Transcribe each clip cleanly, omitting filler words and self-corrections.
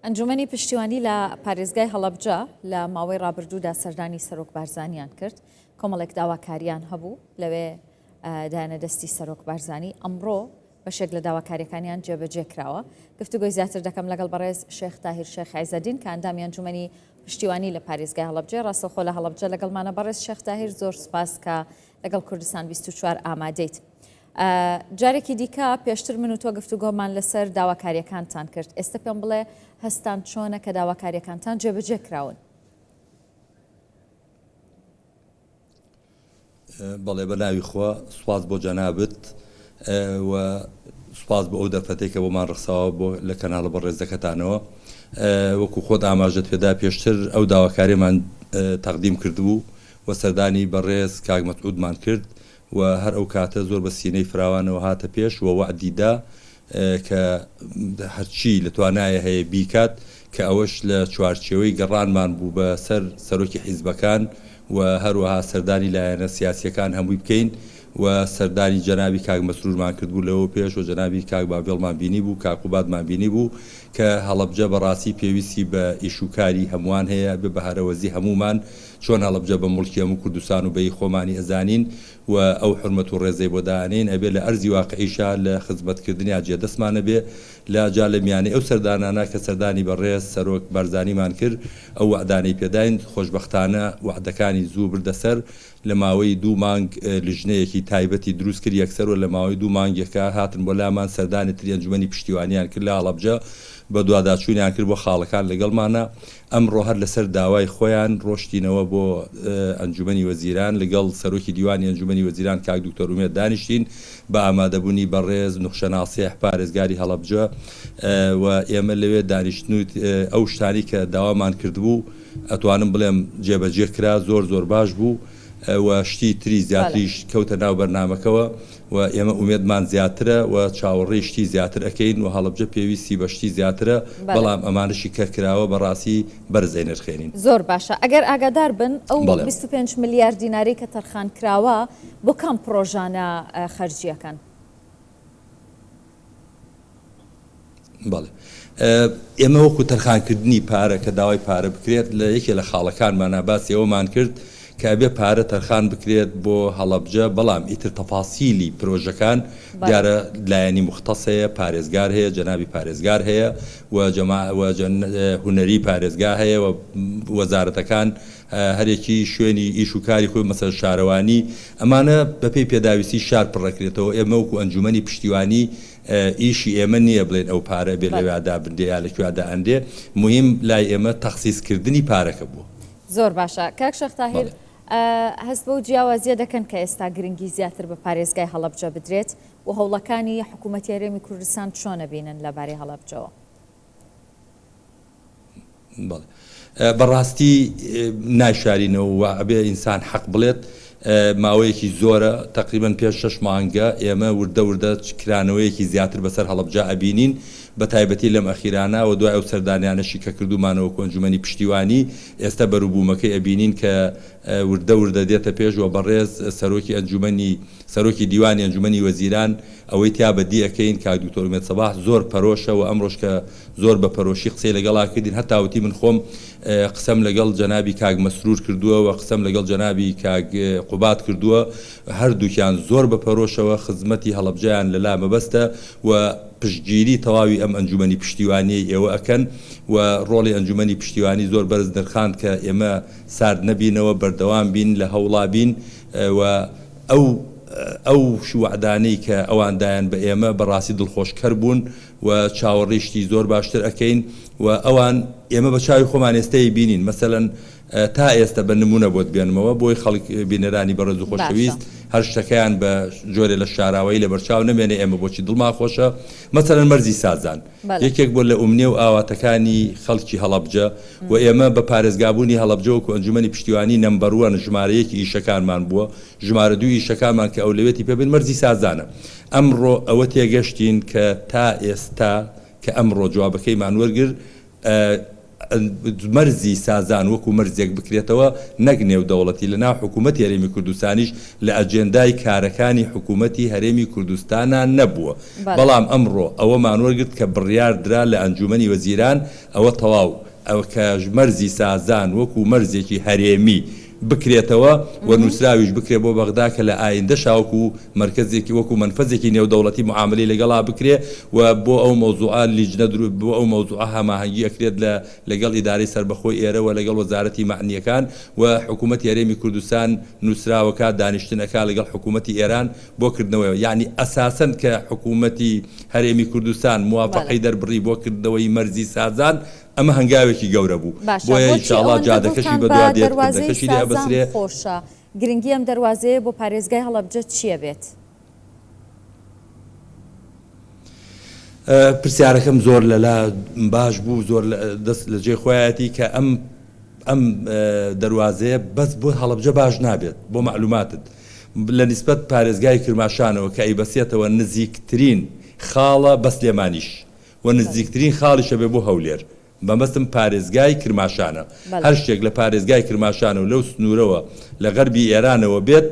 ئەنجومەنی پشتیوانی لە پارێزگای هەڵەبجە لە ماوەی ڕابردوودا سەردانی سەرۆک بارزانیان کرد. کۆمەڵێک داواکاریان هەبوو لەوێ دایانەدەستی سەرۆک بارزانی ئەمڕۆ بەشێک لە داواکاریەکانیان جێبەجێ کراوە. گفتوگۆی زیاتر دەکەم لەگەڵ بەڕێز شێخ تاهیر شێخ عیزەدین کە ئەندامی ئەنجومەنی پشتیوانی لە پارێزگای هەڵەبجە. ڕاستەوخۆ لە هەڵەبجە لەگەڵمانە بەڕێز شێخ تاهیر، زۆر سپاس کە لەگەڵ کوردستان 24 ئامادەیت. جارێکی دیکە پێشتر من و تۆ گفتوگۆمان لەسەر داواکاریەکانتان کرد. ئێستا پێم بڵێ هەستان چۆنە کە داواکاریەکانتان جێبەجێ کراون؟ بەڵێ بە ناوی خوا سوپاس بۆ جەنابەت و سوپاس بۆ ئەو دەرفەتەی کە بۆمان ڕخساوە بۆ لە کەناڵە بەڕێز دەکەتانەوە. وەکو خۆت ئاماژەت پێدا پێشتر ئەو داواکاریمان تەقدیم کردبوو و سەردانی بەڕێز کاک مەسعودمان کرد و هەر ئەو کاتە زۆر بە سینەی فراوانەوە هاتە پێش و وەعدیدا کە هەرچی لە توانایە هەیە بیکات کە ئەوەش لە چوارچێوەی گەڕانمان بوو بە سەر سەرۆکی حیزبەکان و هەروەها سەردانی لایەنە سیاسیەکان هەمووی بکەین و سەردانی جەنابی کاک مەسرورمان کردبوو لەوە پێش و جەنابی کاک بابێڵمان بینی بوو، کاک قوبادمان بینی بوو کە هەڵەبجە بەڕاستی پێویستی بە ئیشوکاری هەمووان هەیە بە بەهارەوەزی هەمومان چۆن هەڵەبجە بە مڵکی هەموو کوردستان و بەی خۆمانی ئەزانین و ئەو حرمەت و ڕێزەی بۆ دانین ئەبێ لە ئەرزی واقعیشا لە خزمەتکردنی ئاجێ دەستمانە بێ لە جا لە میانەی ئەو سەردانانە کە سەردانی بەڕێز سەرۆک بارزانیمان کرد ئەو وعدانەی پێداین خۆشبەختانە وعدەکانی زوو بردەسەر لە ماوەی 2 مانگ لیژنەیەکی تایبەتی دروست کرد یەکسەر و لە ماوەی 2 مانگێکە هاتن بۆ لامان سەردانی تری ئەنجومەنی پشتیوانیان کرد لە هەڵەبجە بە دوواداچوونیان کرد بۆ خاڵەکان لەگەڵمانە. ئەمڕۆ هەر لەسەر داوای خۆیان ڕۆشتینەوە بۆ ئەنجومەنی وەزیران لەگەڵ سەرۆکی دیوانی ئەنجومەنی وەزیران کاک دکتۆر ئومێد دانیشتین بە ئامادەبوونی بەڕێز نوخشەناسیح پارێزگاری هەڵەبجە و ئێمە لەوێ دانیشتنوت ئەو شتانی کە داوامان کردبوو ئەتوانم بڵێم جێبەجێ کرا، زۆر باش بوو و شتی تری زیاتریش کەوتە ناو بەرنامەکەوە و ئێمە ئومێدمان زیاترە و چاوەڕێی شتی زیاتر ئەەکەین و هەڵەبجە پێویستی بە شتی زیاترە، بەڵام ئەمانشی کە کراوە بەڕاستی بەرزەی نرخێنین. زۆر باشە. ئەگەر ئاگادار بن ئەو 25 میلیارد دیناری کە تەرخان کراوە بۆ کام پرۆژانە خەرجیەکەن؟ بەڵێ ئێمە وەکو تەرخانکردنی پارە کە داوای پارە بکرێت لە یەکێ لە خاڵەکانمانە باسی ئەوەمان کرد کە بێ پارە تەرخان بکرێت بۆ هەڵەبجە، بەڵام ئیتر تەفاسیلی پرۆژەکان دیارە لایەنی مختصەیە، پارێزگار هەیە، جەنابی پارێزگار هەیە و هونەری پارێزگار هەیە و وەزارەتەکان هەرێکی شوێنی ئیش و کاری خۆی مەسەر شارەوانی ئەمانە بەپێی پێداویستی شار پڕەکرێتەوە. ئێمە وەکو ئەنجومەنی پشتیوانی ئیشی ئێمە نییە بڵێن ئەو پارە بێ لەوێدا بندێ یا لەکوێدا ئەندێ، مهم لای ئێمە تەخسیسکردنی پارەکە بووە. زۆر باشە. کاک شێخ تاهیر هەست بەو جیاوازیە دەکەن کە ئێستا گرنگی زیاتر بە پارێزگای هەڵەبجە بدرێت و هەوڵەکانی حکوومەتی هەرێمی کوردستان چۆنە بینن لەبارەی هەڵەبجەوە؟ بەڕاستی ناشارینەوە و ئەبێ ئینسان حەق بڵێت ماوەیەکی زۆرە تقریبا پێش 6 مانگە ئێمە وردە کرانەوەیەکی زیاتر بەسەر هەڵەبجە ئەبینین بە تایبەتی لەم ئەخیرانە و دوای ئەو سەردانیانەشی کە کردومانەوە ئەنجومەنی پشتیوانی ئێستا بەروبوومەکەی ئەبینین کە وردە دێتە پێش و بەڕێز سەرۆکی دیوانی ئەنجومەنی وەزیران ئەوەی تیا بەدی ئەەکەین کاک دکتۆر ئومێد سەباح زۆر پەرۆشە و ئەمڕۆژ کە زۆر بە پەرۆشی قسەی لەگەڵا کردین هەتاوتی من خۆم قسەم لەگەڵ جەنابی کاک مەسرور کردووە و قسەم لەگەڵ جەنابی کاک قوباد کردووە، هەردووکیان زۆر بە پەرۆشەوە خزمەتی هەڵەبجەیان لەلا مەبەستە و پشتگیری تەواوی ئەم ئەنجومەنی پشتیوانی ئێوە ئەکەن و ڕۆڵی ئەنجومەنی پشتیوانی زۆر بەرز دەرخان کە ئێمە سارد نەبینەوە، بەردەوام بین، لە هەوڵا بین و ئەو شوعدانەی کە ئەواندایان بە ئێمە بەڕاستی دڵخۆشکەر بوون و چاوەڕیشتی زۆر باشتر ئەەکەین و ئەوان ئێمە بە چاوی خۆمان ئێستای بینین. مەسەلەن تا ئێستا بە نمونە بۆت بێنمەوە بۆی خەڵک بینەرانی بەڕێز و خۆشەویست هەر شتەکەیان بە جۆرێ لە شاراوایی لە بەرچاو نەمێنێ ئێمە بۆچی دڵما خۆشە. مەسەلەن مەرزی سازان یەکێک بۆ لە ئومنیە و ئاواتەکانی خەڵکی هەڵەبجە و ئێمە بە پارێزگابوونی هەڵەبجە وەکو ئەنجومەنی پشتیوانی نەمبەر 1 ژمارەیەکی ئیشەکانمان بووە، ژمارە 2 ئیشەکانمان کە ئەولەوێتی پێبین مەرزی سازانە. ئەمڕۆ ئەوە تێگەشتین کە تا ئێستا کە ئەمڕۆ جوابەکەیمان وەرگر مەرزی سازان وەکو مەرزێک بکرێتەوە نەک نێودەوڵەتی لەناو حکوومەتی هەرێمی کوردستانیش لە ئەجێندای کارەکانی حکوومەتی هەرێمی کوردستانە نەبووە بەڵام ئەمڕۆ ئەوەمان وەرگرت کە بڕیار درا لە ئەنجومەنی وەزیران ئەوە تەواو ئەو کە مەرزی سازان وەکو مەرزێکی هەرێمی بکرێتەوە و نووسراویش بکرێ بۆ بەغدا کە لە ئایندە شاوکو مرکزێکی وەکو منفەزێکی نێودەوڵەتی معاملەی لەگەڵا بکرێ و بۆ ئەو مۆزوعات لیجنە بۆ ئەو مۆزوعە هەماهەنگی ئەکرێت لەگەڵ ئیدارەی سەربەخۆی ئێرەوە لەگەڵ وەزارەتی معنیەکان و حکوومەتی هەرێمی کوردستان نووسراوەکە دانیشتنەکە لەگەڵ حکوومەتی ئێران بۆ کردنەوەی یعنی ئەساسەن کە حکوومەتی هەرێمی کوردستان موافقەی دەربڕی بۆ کردنەوەی مەرزی سازان ئەمە هەنگاوێکی گەورە بوو بۆیە ئینشاءالله جادەکەشی بە دوادێتەکەشی لێ بەسرێ خۆشە گرنگی ئەم دەواازەیە بۆ پارێزگای هەڵەبجە چییە بێت؟ پرسیارەکەم زۆر لەلا باش بوو زۆر دەست لە جێ خۆیەتی کە ئەم دەواازەیە بەس بۆ هەڵەبجە باش نابێت بۆ معلوماتت لە نسبەت پارێزگای کرماشانەوە کە ئەیبەسێتەوە نزیکترین خاڵە بەس لێمانیش و نزیکترین خاڵیشە بێ بۆ هەولێر بەمەستم پارێزگای کرماشانە هەر شتێک لە پارێزگای کرماشانە و لەو سنوورەوە لە غەربی ئێرانەوە بێت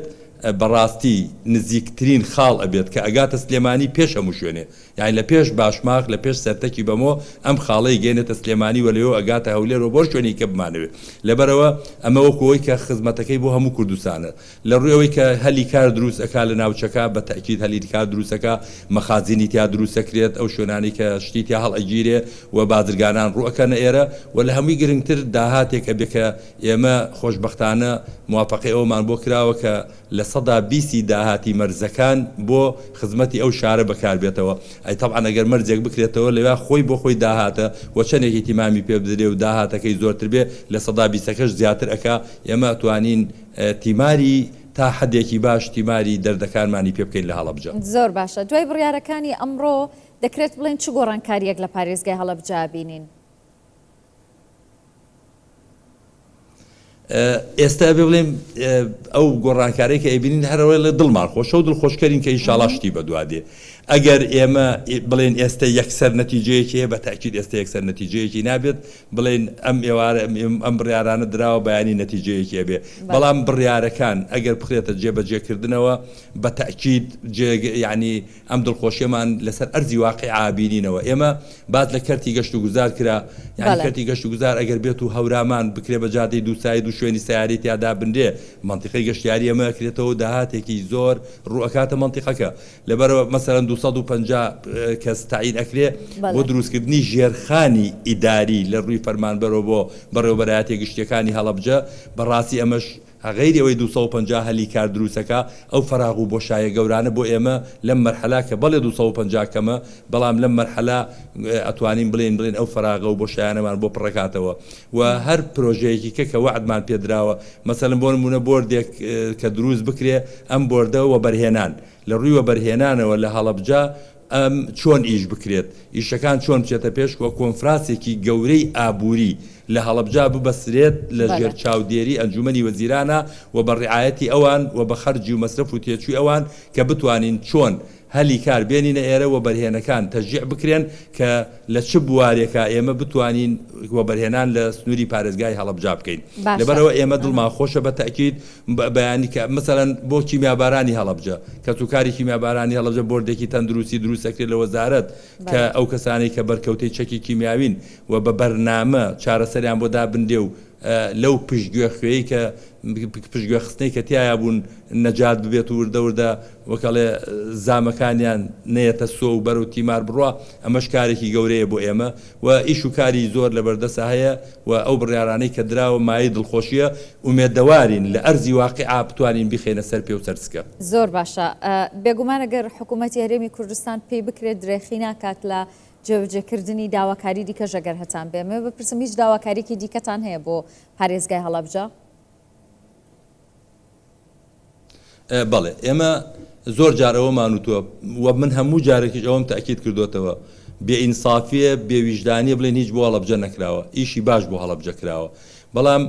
بەڕاستی نزیکترین خاڵ ئەبێت کە ئەگاتە سلێمانی پێش هەموو شوێنێ یعنی لە پێش باشماق لە پێش سەرتەکی بەمۆ ئەم خاڵەی گەێنێتە سلێمانی و لەوە ئەگاتە هەولێرەوە بۆ شوێنی کە بمانەوێت لەبەرەوە ئەمە وەکەوەی کە خزمەتەکەی بۆ هەموو کوردستانە لە ڕوویەوەی کە هەلی کار دروست ئەکا لە ناوچەکە بە تەکید هەلی کار دروستەکە مەخازینی تیا دروستەکرێت ئەو شوێنانی کە شتی تیا هەڵ ئەگیرێ و بازرگانان ڕوئەکەنە ئێرە و لە هەمووی گرنگتر داهاتێک ئەبێ کە ئێمە خۆشبەختانە موافقەی ئەومان بۆ کراوە کە لە سەدا 20 داهاتی مەرزەکان بۆ خزمەتی ئەو شارە بەکاربێتەوە ئەی تەبعان ئەگەر مەرجێک بکرێتەوە لەوێ خۆی بۆ خۆی داهاتە و چەندێکی تیمامی پێ بدرێ و داهاتەکەی زۆرتر بێ لە سەدا 20ەکەش زیاتر ئەکا ئێمە توانین تیماری تا حدێکی باش تیماری دەردەکانمانی پێ بکەین لە هەڵەبجە زۆر باشە دوای بڕیارەکانی ئەمڕۆ دەکرێت بڵێن چ گۆڕانکاریەک لە پارێزگای هەڵەبجە بینین ئێستا بێ بڵێم ئەو گۆڕانکارەی کە ئەبینین هەرەوەی لە دڵمان خۆشە و دڵخۆشکەرین کە ئینشاڵڵا شتی بەدوادێ ئەگەر ئێمە بڵێن ئێستا یەکسەر نەتیجەیەکی هەیە بە تاکید ئێستا یەکسەر نەتیجەیەکی نابێت بڵێن ئەم ئێوارە ئەم بڕیارانە دراوە بەیانی نەتیجەیەکی هەبێ بەڵام بڕیارەکان ئەگەر بخرێتە جێبەجێکردنەوە بە تاکید یعنی ئەم دڵخۆشیەمان لەسەر ئەرزی واقعی بینینەوە ئێمە بعد لە کەرتی گەشت و گوزار کرا یعنی کەرتی گەشت و گوزار ئەگەر بێت و هەورامان بکرێ بە جادەی دووسایی دوو شوێنی سیاری تیادا بندێ منطقەی گەشتیاری ئەمە کرێتەوە داهاتێکی زۆر ڕوئەکاتە منطقەکە لەبەرەوە مەسەرەن 250 کەس تاعین ئەکرێ بۆ دروستکردنی ژێرخانی ئیداری لە ڕووی فەرمانبەرەوە بۆ بەڕێوەبەرایەتی گشتیەکانی هەڵەبجە بەڕاستی ئەمەش غیری ئەوەی 250 هەلی کار دروستەکە ئەو فراغ و بۆشایە گەورانە بۆ ئێمە لەم مەرحەلا کە بەڵێ 250 کەمە بەڵام لەم مەرحەلا ئەتوانین بڵێن ئەو فراغە و بۆشایانەمان بۆ پڕەکاتەوە و هەر پرۆژەیەکی کە وعدمان پێدراوە مەسەلەن بۆ نمونە بۆردێک کە دروست بکرێ ئەم بۆردەوە بەرهێنان لە ڕووی وەبەرهێنانەوە لە هەڵەبجە ئەم چۆن ئیش بکرێت ئیشەکان چۆن بچێتە پێش وە کۆنفرانسێکی گەورەی ئابووری لە هەڵەبجا ببەسرێت لە ژێر چاودێری ئەنجومەنی وەزیرانە و بە ڕعایەتی ئەوان و بە خەرجی و مەسرف و تێچووی ئەوان کە بتوانین چۆن هەلی کار بێنینە ئێرە و بەرهێنەکان تەشجیع بکرێن کە لە چ بوارێکە ئێمە بتوانین وەبەرهێنان لە سنووری پارێزگای هەڵەبجا بکەین لەبەرەوە ئێمە دڵمان خۆشە بە تەکید بەیانی کە مەسەلەن بۆ کیمیابارانی هەڵەبجە کە تووکاری کیمیابارانی هەڵەبجە بۆردێکی تەندروستی دروستەکرێت لە وەزارەت کە ئەو کەسانی کە بەرکەوتەی چەکی کیمیاوین و بە بەرنامە چارەسەریان بۆ دابندێ و لەو پشتگوێ خوێی کە پشتگوێ خستنەی کە تایە بوون نەجات ببێت و وردەوردە وەکەڵێ زامەکانیان نەیەتە سۆ و بەر و تیمار بڕوە ئەمەش کارێکی گەورەیە بۆ ئێمە و ئیش و کاری زۆر لە بەردەسا هەیە و ئەو بڕیارانەی کە دراوە مای دڵخۆشیە ومێدەوارین لە ئەرزی واقعا بتوانین بخێنە سەر پێ و سەرسکە زۆر باشە بێگومان ئەگەر حکوومەتی هەرێمی کوردستان پێی بکرێت درێخی ناکات لە جێبەجێکردنی داواکاری دیکە ژەگەر هەتان بێمە بپرسم هیچ داواکاریکی دیکەتان هەیە بۆ پارێزگای هەڵەبجە؟ بەڵێ ئێمە زۆر جارەوەمان وتووە و من هەموو جارێکیش ئەوم تاکید کردوتەوە بێئینسافیە بێویژدانیە بڵێن هیچ بۆ هەڵەبجە نەکراوە ئیشی باش بۆ هەڵەبجە کراوە بەڵام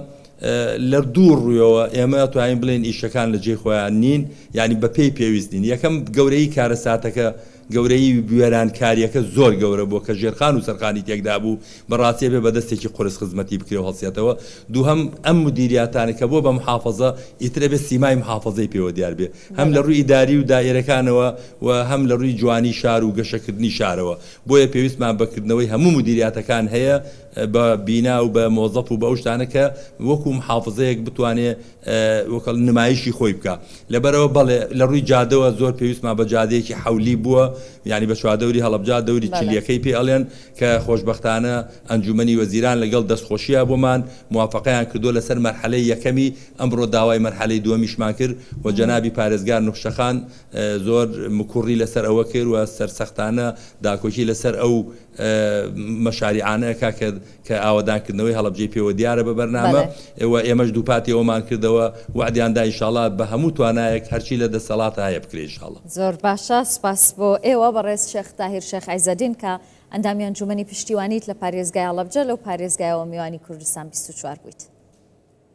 لە دوو ڕوویەوە ئێمە توانین بڵێن ئیشەکان لە جێ خۆیان نین یعنی بە پێی پێویست نین یەکەم گەورەی کارە ساتەکە گەورەی وێرانکاریەکە زۆر گەورە بووە کە ژێرخان و سەرخانی تێکدا بوو بەڕاستی بێ بەدەستێکی قرس خزمەتی بکرێ و هەڵسێتەوە دووهەم ئەم مدیریاتانە کە بۆ بە محافظە ئیترە بێ سیمای محافظەی پێوە دیار بێ هەم لە ڕووی ئیداری و دائیرەکانەوە و هەم لە ڕووی جوانی شار و گەشەکردنی شارەوە بۆیە پێویستمان بەکردنەوەی هەموو مدیریاتەکان هەیە بە بینا و بە مۆزەف و بە ئەو شتانە کە وەکو محافظەیەک بتوانێت وەکەڵ نمایشی خۆی بکە لەبەرەوە بەڵێ لە ڕووی جادەوە زۆر پێویستمان بە جادەیەکی حولی بووە یعنی بە چواردەوری هەڵەبجا دەوری چلیەکەی پێ ئەڵێن کە خۆشبەختانە ئەنجومەنی وەزیران لەگەڵ دەستخۆشیە بۆمان موافقەیان کردو لەسەر مەرحەلەی یەکەمی ئەمڕۆ داوای مەرحەلەی دووەمیشمان کرد و جەنابی پارێزگار نوخشەخان زۆر مکوڕی لەسەر ئەوە کرد و سەرسەختانە داکۆکی لەسەر ئەو مەشاریعانەیە کە ئاوادانکردنەوەی هەڵەبجەی پێوە دیارە بە بەرنامە ئێمەش دووپاتی ئەومان کردەوە وعدیاندا ئینشاڵڵا بە هەموو توانایەک هەرچی لە دەسەڵات هەیە بکرێ ئینشاڵڵا. زۆر باشە سپاس بۆ ئێوە بەڕێز شێخ تاهیر شێخ عیزەدین کە ئەندامی ئەنجومەنی پشتیوانیت لە پارێزگای هەڵەبجە لەو پارێزگایەوە میوانی کوردستان 24 بوویت.